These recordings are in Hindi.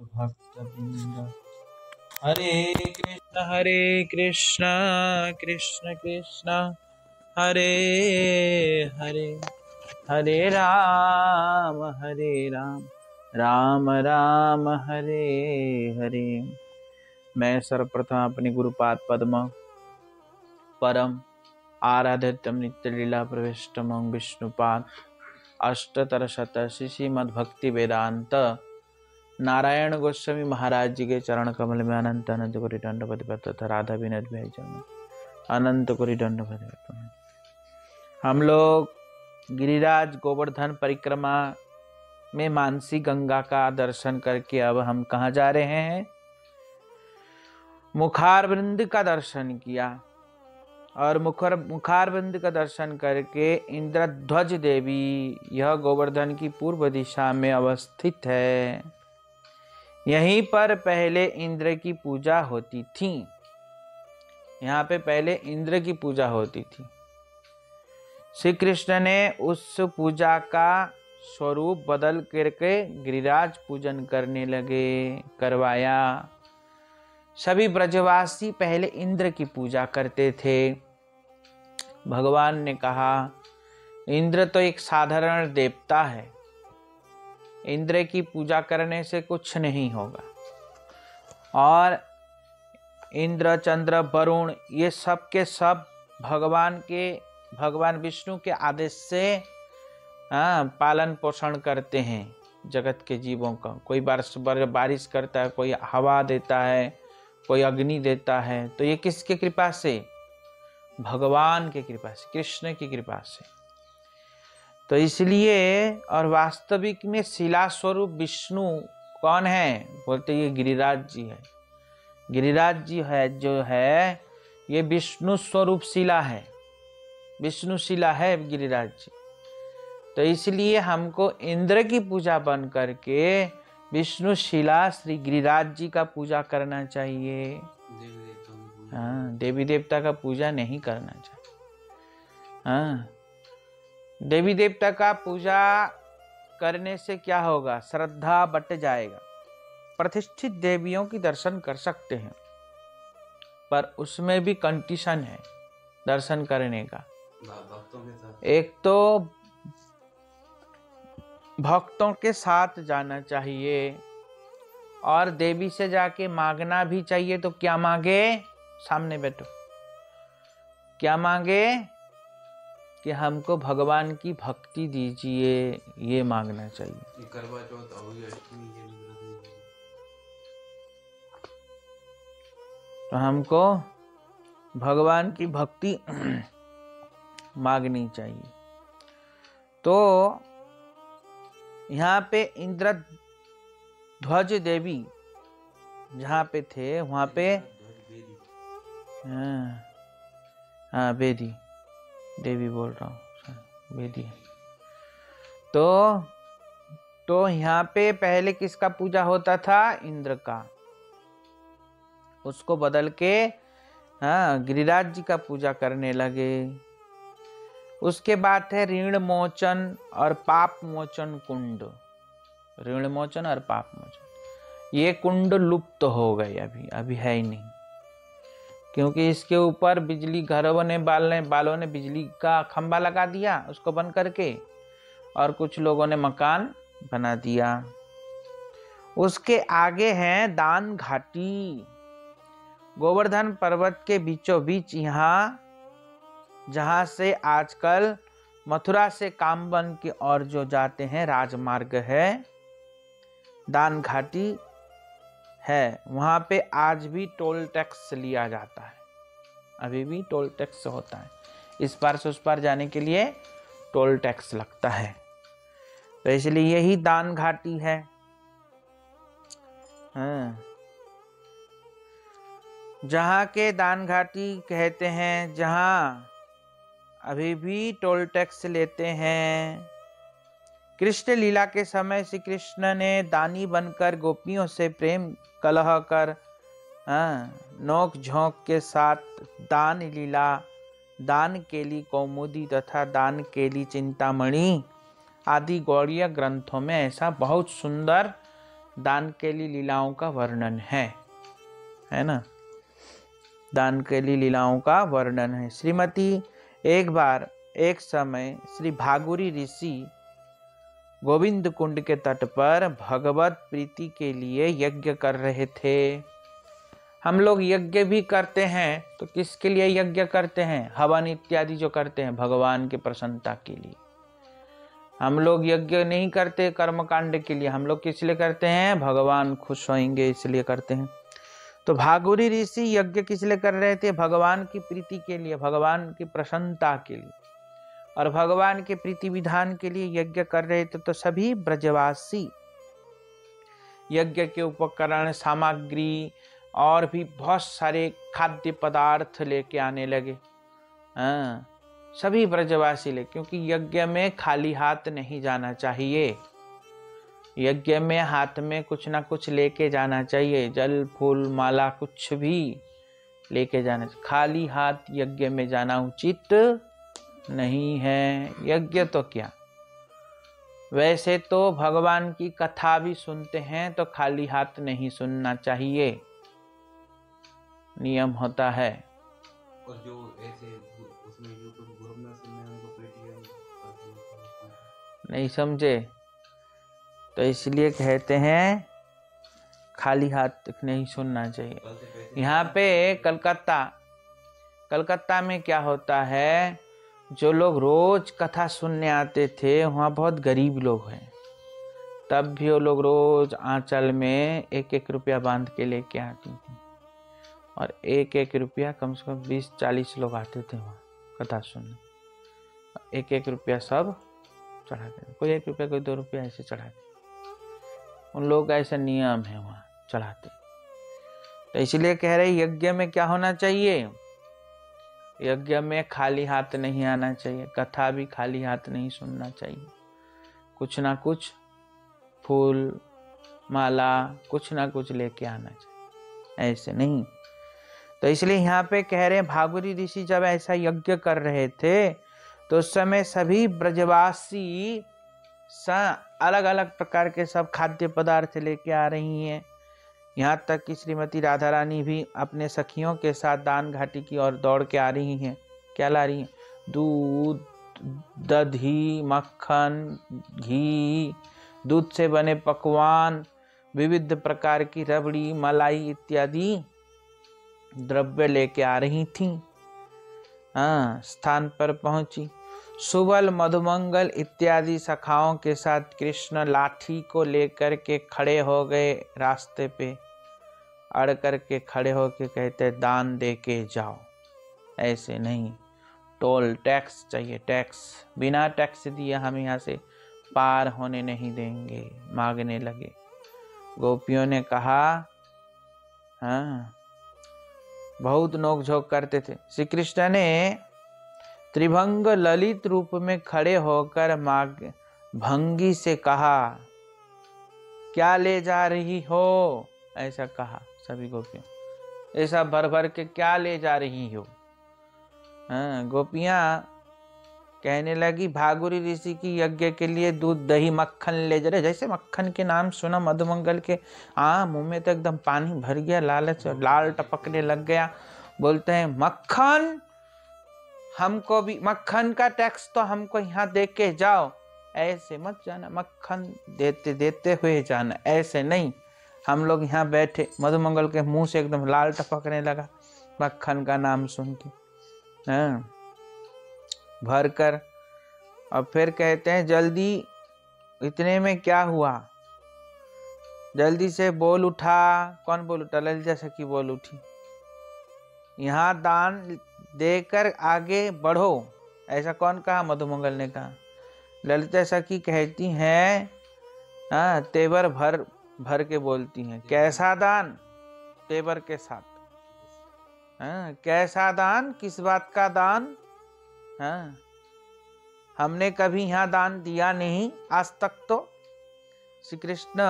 भक्तवृंद। हरे कृष्ण कृष्ण कृष्ण हरे हरे, हरे राम राम राम हरे हरे। मैं सर्वप्रथम अपनी गुरुपाद पद्म परम आराध्यतम नित्य लीला प्रविष्टम विष्णुपाद अष्टतर शतशी श्रीमद्भक्ति वेदांत नारायण गोस्वामी महाराज जी के चरण कमल में अनंत अनंत कोटि दंडवत तथा राधा विनोद भाई चरण अनंत कोटि दंडवत। हम लोग गिरिराज गोवर्धन परिक्रमा में मानसी गंगा का दर्शन करके अब हम कहाँ जा रहे हैं? मुखारविंद का दर्शन किया और मुखारविंद का दर्शन करके इंद्रध्वज देवी, यह गोवर्धन की पूर्व दिशा में अवस्थित है। यहीं पर पहले इंद्र की पूजा होती थी। यहाँ पे पहले इंद्र की पूजा होती थी। श्री कृष्ण ने उस पूजा का स्वरूप बदल करके गिरिराज पूजन करने लगे, करवाया। सभी ब्रजवासी पहले इंद्र की पूजा करते थे। भगवान ने कहा इंद्र तो एक साधारण देवता है, इंद्र की पूजा करने से कुछ नहीं होगा। और इंद्र चंद्र वरुण ये सब के सब भगवान विष्णु के आदेश से पालन पोषण करते हैं जगत के जीवों का। कोई बारिश करता है, कोई हवा देता है, कोई अग्नि देता है। तो ये किसके कृपा से? भगवान के कृपा से, कृष्ण की कृपा से। तो इसलिए, और वास्तविक में शिला स्वरूप विष्णु कौन है? बोलते ये गिरिराज जी है। गिरिराज जी है जो है ये विष्णु स्वरूप शिला है, विष्णु शिला है गिरिराज जी। तो इसलिए हमको इंद्र की पूजा बन करके विष्णु शिला श्री गिरिराज जी का पूजा करना चाहिए। हाँ, देवी देवता का पूजा नहीं करना चाहिए। हाँ, देवी देवता का पूजा करने से क्या होगा? श्रद्धा बढ़ जाएगा। प्रतिष्ठित देवियों की दर्शन कर सकते हैं, पर उसमें भी कंडीशन है दर्शन करने का। एक तो भक्तों के साथ जाना चाहिए, और देवी से जाके मांगना भी चाहिए। तो क्या मांगे? सामने बैठो। क्या मांगे? कि हमको भगवान की भक्ति दीजिए, ये मांगना चाहिए। करवा चौथ तो हमको भगवान की भक्ति मांगनी चाहिए। तो यहाँ पे इंद्रध्वज देवी जहाँ पे थे वहाँ पे हाँ बेदी देवी बोल रहा हूँ, बेदी। तो यहाँ पे पहले किसका पूजा होता था? इंद्र का। उसको बदल के गिरिराज जी का पूजा करने लगे। उसके बाद है ऋण मोचन और पाप मोचन कुंड। ऋण मोचन और पाप मोचन, ये कुंड लुप्त हो गए, अभी है ही नहीं। क्योंकि इसके ऊपर बिजली वालों ने बिजली का खंभा लगा दिया उसको बंद करके, और कुछ लोगों ने मकान बना दिया। उसके आगे है दान घाटी, गोवर्धन पर्वत के बीचों बीच, यहाँ जहाँ से आजकल मथुरा से कामबन की ओर जो जाते हैं राजमार्ग है, दान घाटी है। वहाँ पे आज भी टोल टैक्स लिया जाता है, अभी भी टोल टैक्स होता है। इस पार से उस पार जाने के लिए टोल टैक्स लगता है। तो इसलिए यही दान घाटी है। हाँ, जहाँ के दान घाटी कहते हैं, जहाँ अभी भी टोल टैक्स लेते हैं। कृष्ण लीला के समय श्री कृष्ण ने दानी बनकर गोपियों से प्रेम कलह कर नोक झोंक के साथ दान लीला, दान केली कौमुदी तथा दान केली चिंतामणि आदि गौड़ीय ग्रंथों में ऐसा बहुत सुंदर दान के लिए लीलाओं का वर्णन है ना। दान के लिए लीलाओं का वर्णन है। श्रीमती एक समय श्री भागुरी ऋषि गोविंद कुंड के तट पर भगवत प्रीति के लिए यज्ञ कर रहे थे। हम लोग यज्ञ भी करते हैं तो किसके लिए यज्ञ करते हैं? हवन इत्यादि जो करते हैं भगवान की प्रसन्नता के लिए। हम लोग यज्ञ नहीं करते कर्मकांड के लिए, हम लोग किस लिए करते हैं? भगवान खुश होंगे इसलिए करते हैं। तो भागुरी ऋषि यज्ञ किस लिए कर रहे थे? भगवान की प्रीति के लिए, भगवान की प्रसन्नता के लिए। और भगवान के प्रीति विधान के लिए यज्ञ कर रहे थे। तो सभी ब्रजवासी यज्ञ के उपकरण, सामग्री और भी बहुत सारे खाद्य पदार्थ लेके आने लगे। सभी ब्रजवासी ले, क्योंकि यज्ञ में खाली हाथ नहीं जाना चाहिए। यज्ञ में हाथ में कुछ ना कुछ लेके जाना चाहिए, जल फूल माला कुछ भी लेके जाना चाहिए। खाली हाथ यज्ञ में जाना उचित नहीं है। यज्ञ तो क्या, वैसे तो भगवान की कथा भी सुनते हैं तो खाली हाथ नहीं सुनना चाहिए, नियम होता है। और जो ऐसे उसमें यूट्यूब ग्रुप में सुनने उनको पेटीएम नहीं समझे, तो इसलिए कहते हैं खाली हाथ नहीं सुनना चाहिए। यहाँ पे कलकत्ता में क्या होता है, जो लोग रोज कथा सुनने आते थे वहाँ बहुत गरीब लोग हैं, तब भी वो लोग रोज आंचल में 1-1 रुपया बांध के लेके आती थी। और 1-1 रुपया कम से कम 20-40 लोग आते थे वहाँ कथा सुनने। 1-1 रुपया सब चढ़ाते, कोई 1 रुपया कोई 2 रुपया ऐसे चढ़ाते। उन लोग का ऐसा नियम है वहाँ चढ़ाते। तो इसलिए कह रहे यज्ञ में क्या होना चाहिए? यज्ञ में खाली हाथ नहीं आना चाहिए, कथा भी खाली हाथ नहीं सुनना चाहिए। कुछ ना कुछ फूल माला कुछ ना कुछ लेके आना चाहिए, ऐसे नहीं। तो इसलिए यहाँ पे कह रहे हैं भागुरी ऋषि जब ऐसा यज्ञ कर रहे थे तो उस समय सभी ब्रजवासी अलग अलग प्रकार के सब खाद्य पदार्थ लेके आ रही हैं। यहाँ तक कि श्रीमती राधा रानी भी अपने सखियों के साथ दान घाटी की ओर दौड़ के आ रही हैं। क्या ला रही हैं? दूध, दही, मक्खन, घी, दूध से बने पकवान, विविध प्रकार की रबड़ी, मलाई इत्यादि द्रव्य लेके आ रही थीं। स्थान पर पहुंची। सुबल, मधुमंगल इत्यादि सखाओं के साथ कृष्ण लाठी को लेकर के खड़े हो गए रास्ते पे। अड़ करके खड़े होके कहते दान दे के जाओ, ऐसे नहीं। टोल टैक्स चाहिए, टैक्स, बिना टैक्स दिए हम यहाँ से पार होने नहीं देंगे, मांगने लगे। गोपियों ने कहा, हाँ, बहुत नोकझोंक करते थे। श्री कृष्ण ने त्रिभंग ललित रूप में खड़े होकर भंगी से कहा, क्या ले जा रही हो? ऐसा कहा सभी गोपियों, ऐसा भर भर के क्या ले जा रही हो? गोपियां कहने लगी भागुरी ऋषि की यज्ञ के लिए दूध दही मक्खन ले जा रहे। जैसे मक्खन के नाम सुना मधुमंगल के, मुंह में तो एकदम पानी भर गया, लालच लाल टपकने लग गया। बोलते हैं मक्खन, हमको भी मक्खन का टैक्स तो हमको यहाँ दे के जाओ। ऐसे मत जाना, मक्खन देते देते हुए जाना, ऐसे नहीं। हम लोग यहाँ बैठे, मधुमंगल के मुंह से एकदम लाल टपकने लगा मक्खन का नाम सुन के, भर कर। और फिर कहते हैं जल्दी, इतने में क्या हुआ, जल्दी से बोल उठा। कौन बोल उठा? ललिता सखी बोल उठी, यहाँ दान देकर आगे बढ़ो। ऐसा कौन कहा? मधुमंगल ने कहा। ललिता सखी कहती हैं, तेवर भर भर के बोलती हैं, कैसा दान? तेवर के साथ। कैसा दान? किस बात का दान? हमने कभी यहाँ दान दिया नहीं आज तक। तो श्री कृष्ण,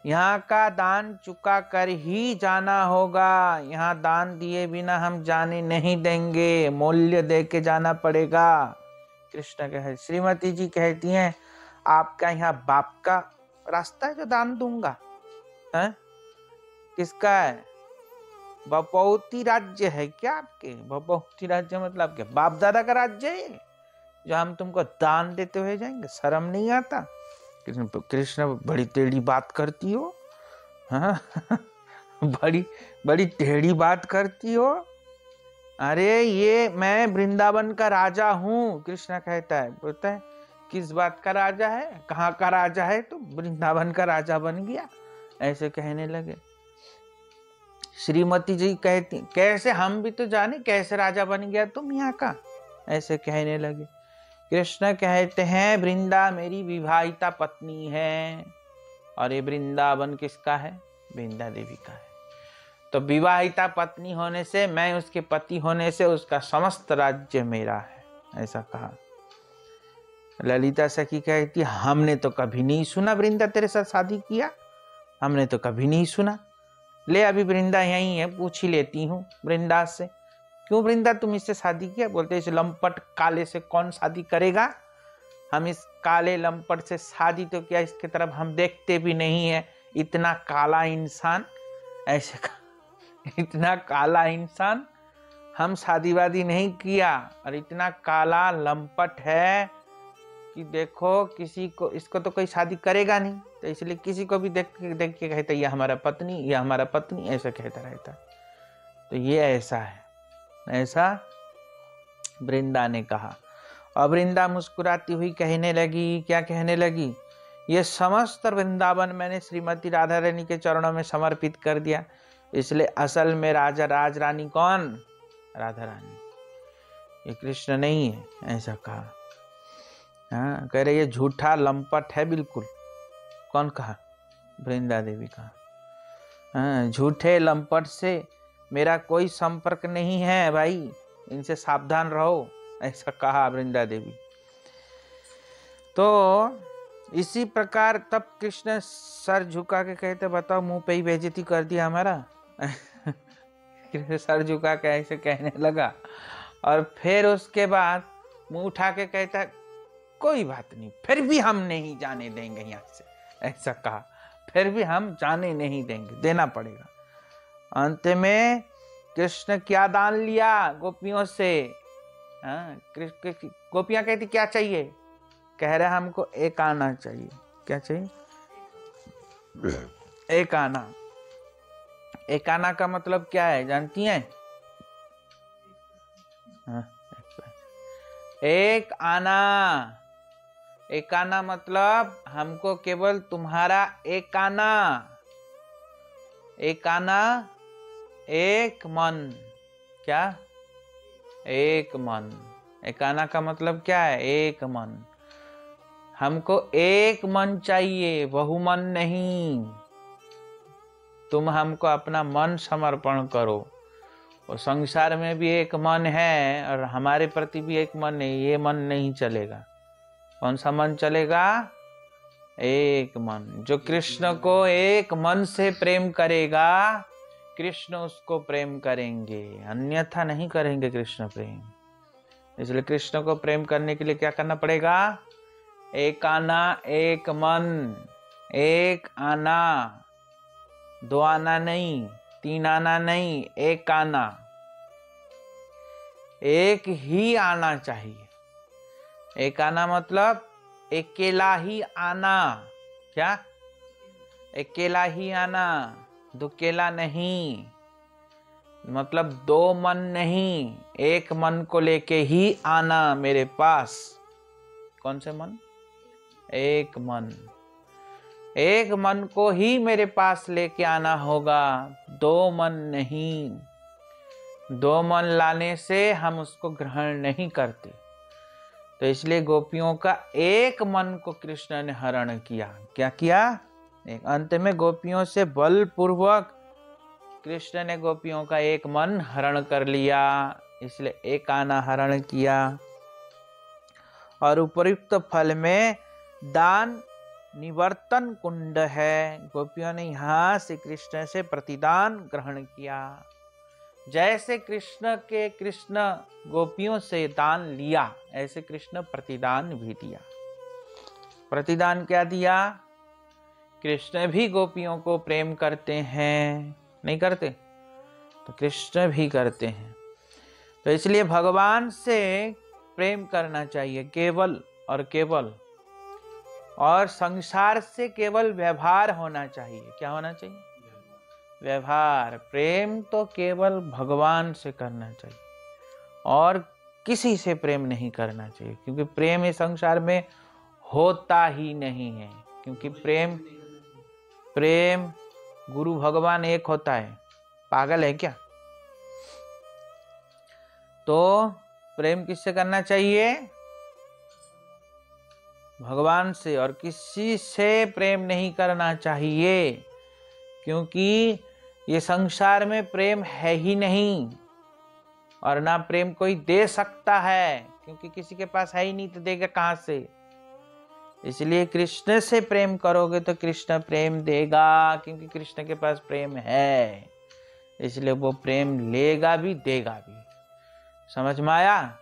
यहाँ का दान चुका कर ही जाना होगा, यहाँ दान दिए बिना हम जाने नहीं देंगे, मूल्य दे के जाना पड़ेगा। कृष्ण कहे, श्रीमती जी कहती हैं, आपका यहाँ बाप का रास्ता है जो दान दूंगा? है किसका है? बपौती राज्य है क्या आपके? बपौती राज्य मतलब क्या? बाप दादा का राज्य है जो हम तुमको दान देते हुए जाएंगे? शर्म नहीं आता? कृष्ण बड़ी टेढ़ी बात करती हो। हाँ बड़ी बड़ी टेढ़ी बात करती हो। अरे ये मैं वृंदावन का राजा हूँ, कृष्ण कहता है। बोलता है किस बात का राजा है? कहाँ का राजा है? तो वृंदावन का राजा बन गया, ऐसे कहने लगे। श्रीमती जी कहती कैसे, हम भी तो जाने कैसे राजा बन गया तुम यहाँ का, ऐसे कहने लगे। कृष्ण कहते हैं वृंदा मेरी विवाहिता पत्नी है। और ये वृंदावन किसका है? वृंदा देवी का है। तो विवाहिता पत्नी होने से, मैं उसके पति होने से, उसका समस्त राज्य मेरा है, ऐसा कहा। ललिता सखी कहती हमने तो कभी नहीं सुना वृंदा तेरे साथ शादी किया, हमने तो कभी नहीं सुना। ले अभी वृंदा यहीं है, पूछ ही लेती हूँ वृंदा से, क्यों वृंदा तुम इससे शादी किया? बोलते इस लंपट काले से कौन शादी करेगा? हम इस काले लंपट से शादी तो क्या, इसके तरफ हम देखते भी नहीं है। इतना काला इंसान, ऐसे इतना काला इंसान, हम शादी वादी नहीं किया। और इतना काला लंपट है कि देखो किसी को, इसको तो कोई शादी करेगा नहीं, तो इसलिए किसी को भी देख के कहता ये हमारा पत्नी, ये हमारा पत्नी, ऐसा कहता रहता। तो ये ऐसा है, ऐसा वृंदा ने कहा। और वृंदा मुस्कुराती हुई कहने लगी, क्या कहने लगी? ये समस्त वृंदावन मैंने श्रीमती राधा रानी के चरणों में समर्पित कर दिया, इसलिए असल में राजा राज रानी कौन? राधा रानी, ये कृष्ण नहीं है, ऐसा कहा। हाँ, कह रहे ये झूठा लंपट है बिल्कुल। कौन कहा? वृंदा देवी कहा। हाँ, झूठे लंपट से मेरा कोई संपर्क नहीं है भाई, इनसे सावधान रहो, ऐसा कहा वृंदा देवी। तो इसी प्रकार तब कृष्ण सर झुका के कहते बताओ मुंह पे ही बेइज्जती कर दिया हमारा। कृष्ण सर झुका के ऐसे कहने लगा और फिर उसके बाद मुंह उठा के कहता कोई बात नहीं, फिर भी हम नहीं जाने देंगे यहाँ से, ऐसा कहा। फिर भी हम जाने नहीं देंगे, देना पड़ेगा। अंत में कृष्ण क्या दान लिया गोपियों से? हाँ, गोपियां कहती क्या चाहिए? कह रहे हमको एक आना चाहिए। क्या चाहिए? एक आना। एक आना का मतलब क्या है जानती हैं? हाँ, एक आना। एक आना मतलब हमको केवल तुम्हारा एक आना। एक आना, एक मन। क्या? एक मन। एक आना का मतलब क्या है? एक मन। हमको एक मन चाहिए, बहुमन नहीं। तुम हमको अपना मन समर्पण करो। और संसार में भी एक मन है और हमारे प्रति भी एक मन है, ये मन नहीं चलेगा। कौन सा मन चलेगा? एक मन। जो कृष्ण को एक मन से प्रेम करेगा, कृष्ण उसको प्रेम करेंगे, अन्यथा नहीं करेंगे कृष्ण प्रेम। इसलिए कृष्ण को प्रेम करने के लिए क्या करना पड़ेगा? एक आना, एक मन। एक आना, दो आना नहीं, तीन आना नहीं, एक आना। एक ही आना चाहिए। एक आना मतलब अकेला ही आना। क्या? अकेला ही आना, दुकेला नहीं। मतलब दो मन नहीं, एक मन को लेके ही आना मेरे पास। कौन से मन? एक मन। एक मन को ही मेरे पास लेके आना होगा, दो मन नहीं। दो मन लाने से हम उसको ग्रहण नहीं करते। तो इसलिए गोपियों का एक मन को कृष्ण ने हरण किया। क्या किया? एक। अंत में गोपियों से बलपूर्वक कृष्ण ने गोपियों का एक मन हरण कर लिया, इसलिए एक आना हरण किया। और उपयुक्त फल में दान निवर्तन कुंड है। गोपियों ने यहाँ से कृष्ण से प्रतिदान ग्रहण किया। जैसे कृष्ण गोपियों से दान लिया, ऐसे कृष्ण प्रतिदान भी दिया। प्रतिदान क्या दिया? कृष्ण भी गोपियों को प्रेम करते हैं, नहीं करते? तो कृष्ण भी करते हैं। तो इसलिए भगवान से प्रेम करना चाहिए केवल और केवल, और संसार से केवल व्यवहार होना चाहिए। क्या होना चाहिए? व्यवहार। प्रेम तो केवल भगवान से करना चाहिए और किसी से प्रेम नहीं करना चाहिए, क्योंकि प्रेम इस संसार में होता ही नहीं है। क्योंकि प्रेम गुरु भगवान एक होता है। पागल है क्या? तो प्रेम किससे करना चाहिए? भगवान से, और किसी से प्रेम नहीं करना चाहिए, क्योंकि ये संसार में प्रेम है ही नहीं, और ना प्रेम कोई दे सकता है, क्योंकि किसी के पास है ही नहीं तो देगा कहां से। इसलिए कृष्ण से प्रेम करोगे तो कृष्ण प्रेम देगा, क्योंकि कृष्ण के पास प्रेम है, इसलिए वो प्रेम लेगा भी देगा भी। समझ में आया?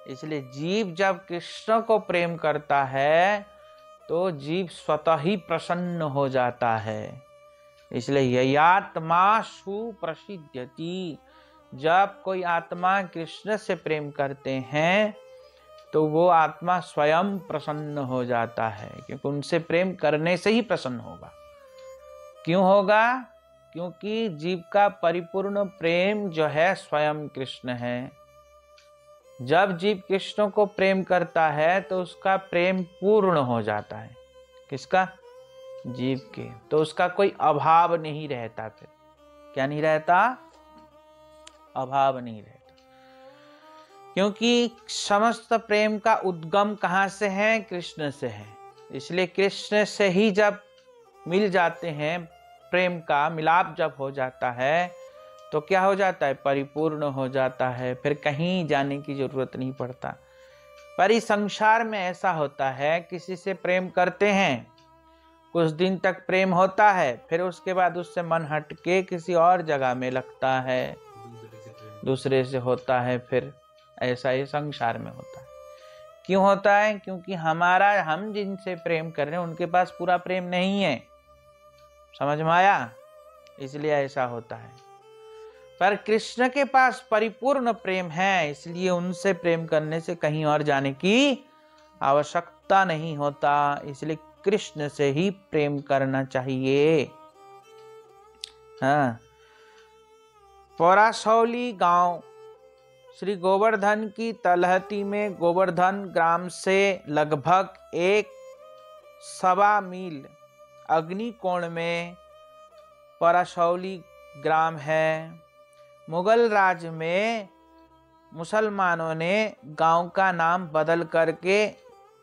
इसलिए जीव जब कृष्ण को प्रेम करता है तो जीव स्वतः ही प्रसन्न हो जाता है। इसलिए ययात्मा सुप्रसिद्ध्यति, जब कोई आत्मा कृष्ण से प्रेम करते हैं तो वो आत्मा स्वयं प्रसन्न हो जाता है, क्योंकि उनसे प्रेम करने से ही प्रसन्न होगा। क्यों होगा? क्योंकि जीव का परिपूर्ण प्रेम जो है स्वयं कृष्ण है। जब जीव कृष्ण को प्रेम करता है तो उसका प्रेम पूर्ण हो जाता है। किसका? जीव के। तो उसका कोई अभाव नहीं रहता। फिर क्या नहीं रहता? अभाव नहीं रहता, क्योंकि समस्त प्रेम का उद्गम कहाँ से है? कृष्ण से है। इसलिए कृष्ण से ही जब मिल जाते हैं, प्रेम का मिलाप जब हो जाता है तो क्या हो जाता है? परिपूर्ण हो जाता है। फिर कहीं जाने की जरूरत नहीं पड़ता। पर इस संसार में ऐसा होता है, किसी से प्रेम करते हैं, कुछ दिन तक प्रेम होता है, फिर उसके बाद उससे मन हट के किसी और जगह में लगता है, दूसरे से होता है। फिर ऐसा ही संसार में होता है। क्यों होता है? क्योंकि हम जिनसे प्रेम कर रहे हैं उनके पास पूरा प्रेम नहीं है। समझ में आया? इसलिए ऐसा होता है। पर कृष्ण के पास परिपूर्ण प्रेम है, इसलिए उनसे प्रेम करने से कहीं और जाने की आवश्यकता नहीं होता। इसलिए कृष्ण से ही प्रेम करना चाहिए। हाँ। पौरासौली गांव श्री गोवर्धन की तलहटी में गोवर्धन ग्राम से लगभग 1.25 मील अग्निकोण में पौरासौली ग्राम है। मुगल राज में मुसलमानों ने गांव का नाम बदल करके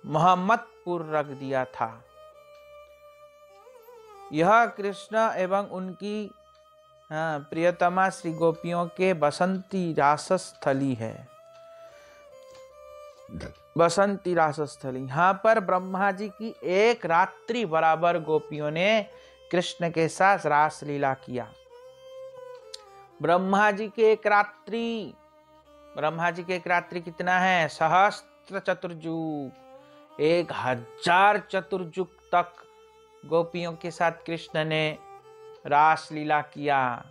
मोहम्मदपुर रख दिया था। यह कृष्ण एवं उनकी प्रियतमा श्री गोपियों के बसंती रासस्थली है। बसंती रासस्थली, यहाँ पर ब्रह्मा जी की एक रात्रि बराबर गोपियों ने कृष्ण के साथ रास लीला किया। ब्रह्मा जी के एक रात्रि कितना है? सहस्त्र चतुर्युग, 1000 चतुर्युग तक गोपियों के साथ कृष्ण ने रास लीला किया।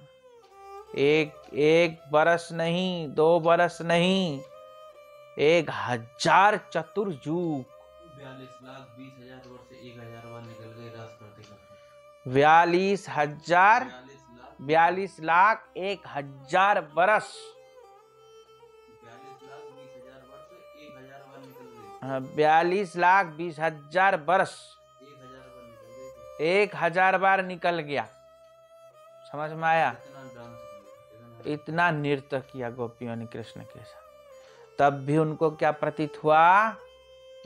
एक बरस नहीं, 2 बरस नहीं, 1000 चतुर्युग। 42,20,000 वर्ष 1,000 बार निकल गए रास करते करते। 42 लाख 1,000 बरस। 42,20,000 वर्ष 1,000 बार निकल गए। 42,20,000 बरस 1,000 बार निकल गया। समझ में आया? इतना नृत्य किया गोपियों ने कृष्ण के साथ। तब भी उनको क्या प्रतीत हुआ?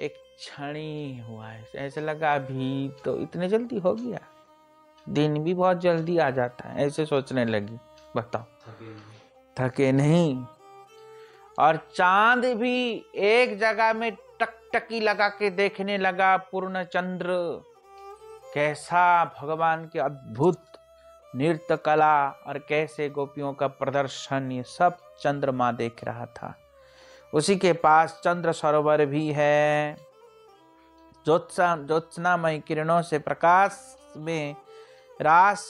एक क्षण ही हुआ है। ऐसे लगा अभी तो इतने जल्दी हो गया, दिन भी बहुत जल्दी आ जाता है, ऐसे सोचने लगी। बताओ, थके नहीं। और चांद भी एक जगह में टकटकी लगा के देखने लगा। पूर्ण चंद्र, कैसा भगवान की अद्भुत नृत्य कला और कैसे गोपियों का प्रदर्शन, ये सब चंद्रमा देख रहा था। उसी के पास चंद्र सरोवर भी है। ज्योत्सनामय किरणों से प्रकाश में रास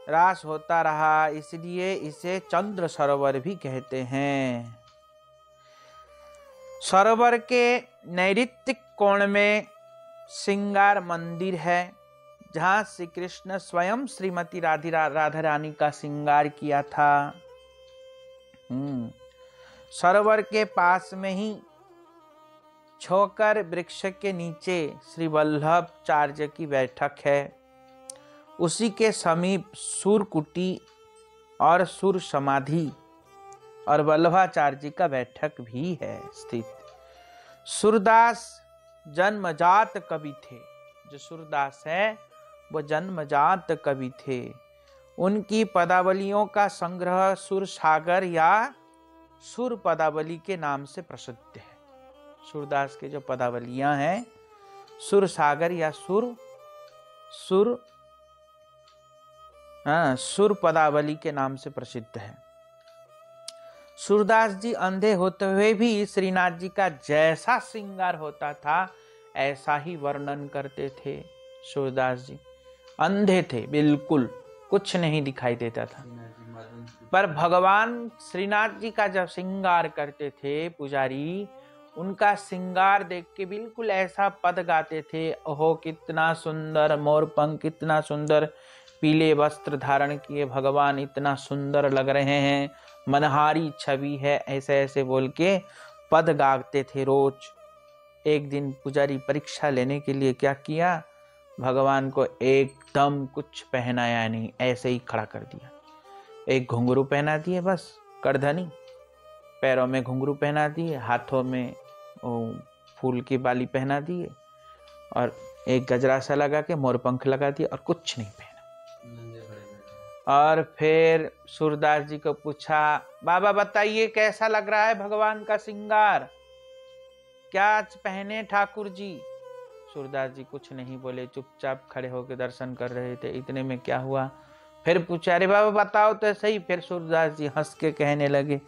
रास होता रहा, इसलिए इसे चंद्र सरोवर भी कहते हैं। सरोवर के नैऋत्य कोण में श्रृंगार मंदिर है, जहां श्री कृष्ण स्वयं श्रीमती राधा रानी का श्रृंगार किया था। सरोवर के पास में ही छोकर वृक्ष के नीचे श्री वल्लभाचार्य की बैठक है। उसी के समीप सूर्यकुटी और सूर्य समाधि और वल्लभाचार्य जी का बैठक भी है स्थित। सूरदास जन्मजात कवि थे। जो सूरदास है वो जन्मजात कवि थे। उनकी पदावलियों का संग्रह सुर सागर या सुर पदावली के नाम से प्रसिद्ध है। सूरदास के जो पदावलियां हैं सुर सागर या सुर पदावली के नाम से प्रसिद्ध है। सूरदास जी अंधे होते हुए भी श्रीनाथ जी का जैसा श्रृंगार होता था ऐसा ही वर्णन करते थे। सूरदास जी अंधे थे, बिल्कुल कुछ नहीं दिखाई देता था, पर भगवान श्रीनाथ जी का जब श्रृंगार करते थे पुजारी, उनका श्रृंगार देख के बिल्कुल ऐसा पद गाते थे, ओहो कितना सुंदर मोरपंख, कितना सुंदर पीले वस्त्र धारण किए भगवान इतना सुंदर लग रहे हैं, मनहारी छवि है, ऐसे ऐसे बोल के पद गाते थे रोज। एक दिन पुजारी परीक्षा लेने के लिए क्या किया, भगवान को एकदम कुछ पहनाया नहीं, ऐसे ही खड़ा कर दिया। एक घुंघरू पहना दिए, बस करधनी, पैरों में घुंघरू पहना दिए, हाथों में फूल की बाली पहना दिए और एक गजरा सा लगा के मोरपंख लगा दिए और कुछ नहीं पहना। और फिर सूरदास जी को पूछा, बाबा बताइए कैसा लग रहा है भगवान का श्रृंगार, क्या पहने ठाकुर जी? सूरदास जी कुछ नहीं बोले, चुपचाप खड़े होकर दर्शन कर रहे थे। इतने में क्या हुआ, फिर पूछा, अरे बाबा बताओ तो सही। फिर सूरदास जी हंस के कहने लगे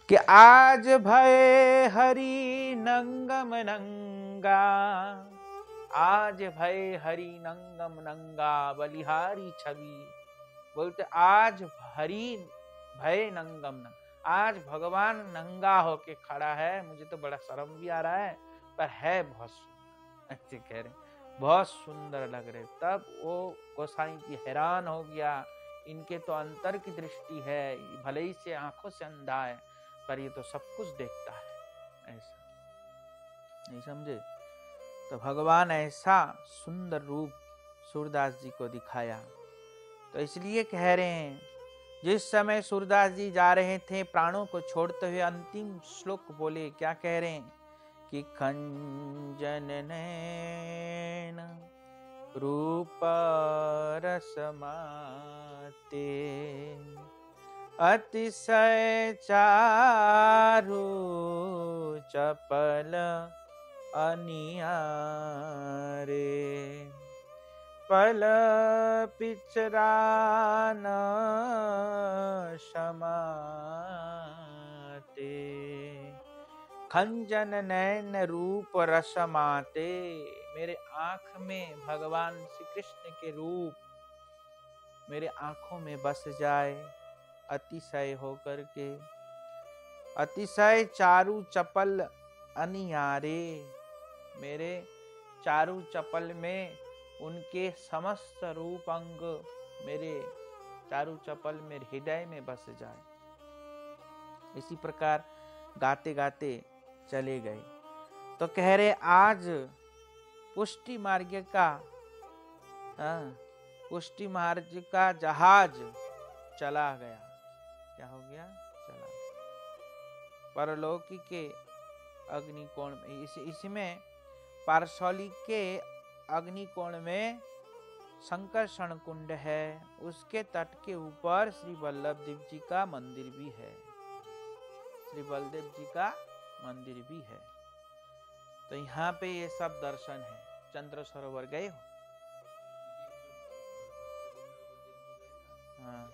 कि आज भय हरि नंगम नंगा, आज भय हरि नंगम नंगा बलिहारी छवि। बोलते आज हरि भय नंगम नंगा, आज भगवान नंगा होके खड़ा है। मुझे तो बड़ा शर्म भी आ रहा है, पर है बहुत सुंदर। अच्छे कह रहे, बहुत सुंदर लग रहे। तब वो गोसाई जी हैरान हो गया, इनके तो अंतर की दृष्टि है, भले ही से आंखों से अंधा है पर ये तो सब कुछ देखता है। ऐसा नहीं समझे? तो भगवान ऐसा सुंदर रूप सूरदास जी को दिखाया। तो इसलिए कह रहे हैं, जिस समय सूरदास जी जा रहे थे प्राणों को छोड़ते हुए, अंतिम श्लोक बोले, क्या कह रहे हैं कि खंजन नैन रूप रसमाते, अतिशय चारु चपल अनियारे, पल पिचरान समाते, खंजन नैन रूप रसमाते। मेरे आंख में भगवान श्री कृष्ण के रूप मेरे आंखों में बस जाए अतिशय होकर के। अतिशय चारु चपल अनियारे, मेरे चारु चपल में उनके समस्त रूप अंग मेरे चारु चपल में हृदय में बस जाए। इसी प्रकार गाते गाते चले गए। तो कह रहे आज पुष्टि मार्ग का जहाज चला गया। क्या हो गया? चला गया। परलौकी के अग्निकोण में, इसमें पारसौली के अग्निकोण में संकर्षण कुंड है, उसके तट के ऊपर श्री वल्लभदेव जी का मंदिर भी है। श्री बलदेव जी का मंदिर भी है। तो यहाँ पे ये सब दर्शन है। चंद्र सरोवर गए हो? हाँ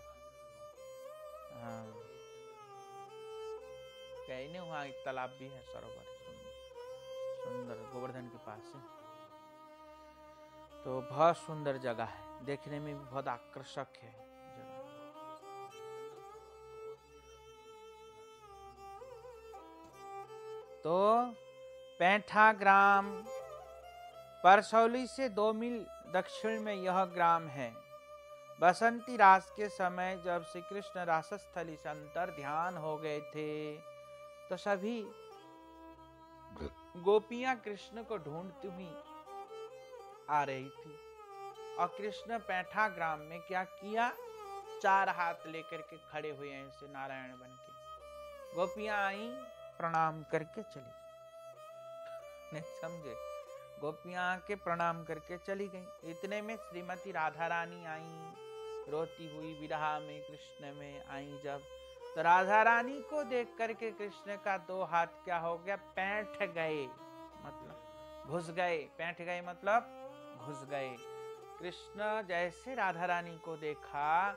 हाँ गए नहीं? वहाँ एक तालाब भी है, सरोवर सुंदर, गोवर्धन के पास है। तो बहुत सुंदर जगह है, देखने में भी बहुत आकर्षक है जगह। तो पैंठा ग्राम परसौली से 2 मील दक्षिण में यह ग्राम है। बसंती रास के समय जब श्री कृष्ण रासस्थली से अंतर ध्यान हो गए थे तो सभी गोपियां कृष्ण को ढूंढती हुई आ रही थी और कृष्ण पैंठा ग्राम में क्या किया, 4 हाथ लेकर के खड़े हुए हैं ऐसे नारायण बन के। गोपियां आई, प्रणाम करके चली, नहीं समझे, गोपियां के प्रणाम करके चली गई। इतने में श्रीमती राधा रानी आई, रोती हुई विरहा में कृष्ण में आई जब, तो राधा रानी को देख करके कृष्ण का 2 हाथ क्या हो गया, पैंठ गए, मतलब घुस गए। पैंठ गए मतलब घुस गए। कृष्ण जैसे राधा रानी को देखा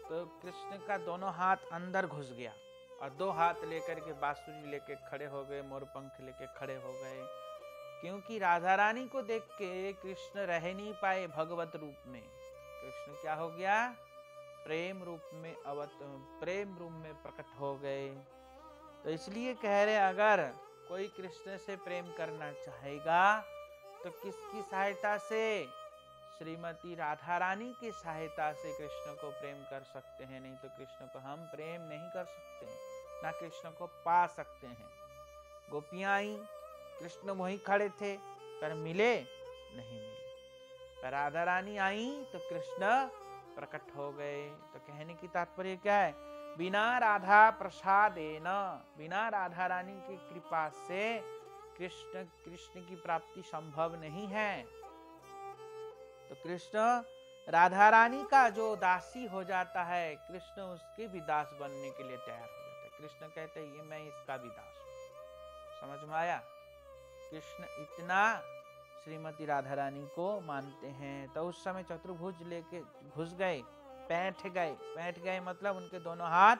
तो कृष्ण का दोनों हाथ अंदर घुस गया और 2 हाथ लेकर के बांसुरी लेके खड़े हो गए, मोरपंख लेके खड़े हो गए। क्योंकि राधा रानी को देख के कृष्ण रह नहीं पाए भगवत रूप में। कृष्ण क्या हो गया, प्रेम रूप में प्रकट हो गए। तो इसलिए कह रहे, अगर कोई कृष्ण से प्रेम करना चाहेगा तो किसकी सहायता से, श्रीमती राधा रानी की सहायता से कृष्ण को प्रेम कर सकते हैं। नहीं तो कृष्ण को हम प्रेम नहीं कर सकते हैं, ना कृष्ण को पा सकते हैं। गोपियां आई, कृष्ण वहीं खड़े थे पर मिले नहीं मिले, पर राधा रानी आई तो कृष्ण प्रकट हो गए। तो कहने की तात्पर्य क्या है, बिना राधा प्रसादेन, बिना राधा रानी की कृपा से कृष्ण की प्राप्ति संभव नहीं है। तो कृष्ण राधा रानी का जो दासी हो जाता है, कृष्ण उसके भी दास बनने के लिए तैयार हो जाता है। कृष्ण कहते हैं, ये मैं इसका भी दास हूं। समझ में आया? कृष्ण इतना श्रीमती राधा रानी को मानते हैं। तो उस समय चतुर्भुज लेके घुस गए, पैंठ गए। पैंठ गए मतलब उनके दोनों हाथ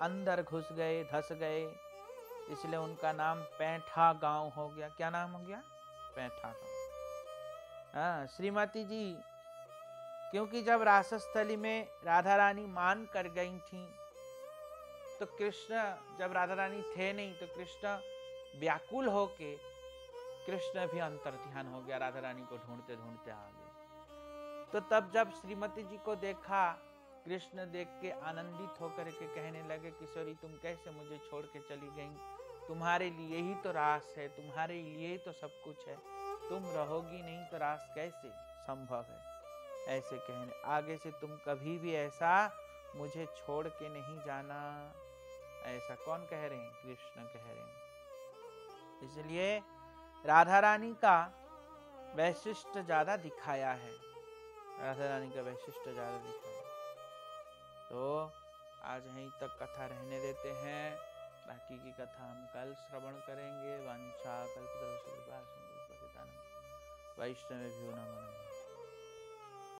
अंदर घुस गए, धस गए, इसलिए उनका नाम पैंठा गांव हो गया। क्या नाम हो गया? पैंठा गांव। हाँ, श्रीमती जी क्योंकि जब रासस्थली में राधा रानी मान कर गई थी तो कृष्ण, जब राधा रानी थे नहीं तो कृष्ण व्याकुल होके, कृष्ण भी अंतर ध्यान हो गया, राधा रानी को ढूंढते ढूंढते आ गए। तो तब जब श्रीमती जी को देखा, कृष्ण देख के आनंदित होकर के कहने लगे, किशोरी तुम कैसे मुझे छोड़ के चली गई, तुम्हारे लिए ही तो रास है, तुम्हारे लिए ही तो सब कुछ है, तुम रहोगी नहीं तो रास कैसे संभव है। ऐसे कहने, आगे से तुम कभी भी ऐसा मुझे छोड़ के नहीं जाना। ऐसा कौन कह रहे हैं? कृष्ण कह रहे हैं। इसलिए राधा रानी का वैशिष्ट ज्यादा दिखाया है, राधा रानी का वैशिष्ट ज्यादा दिखाया। तो आज यहीं तक कथा रहने देते हैं, बाकी की कथा हम कल श्रवण करेंगे। वांछा कल्पतरुभ्यश्च कृपा सिंधु वैष्णवेभ्यो नमः।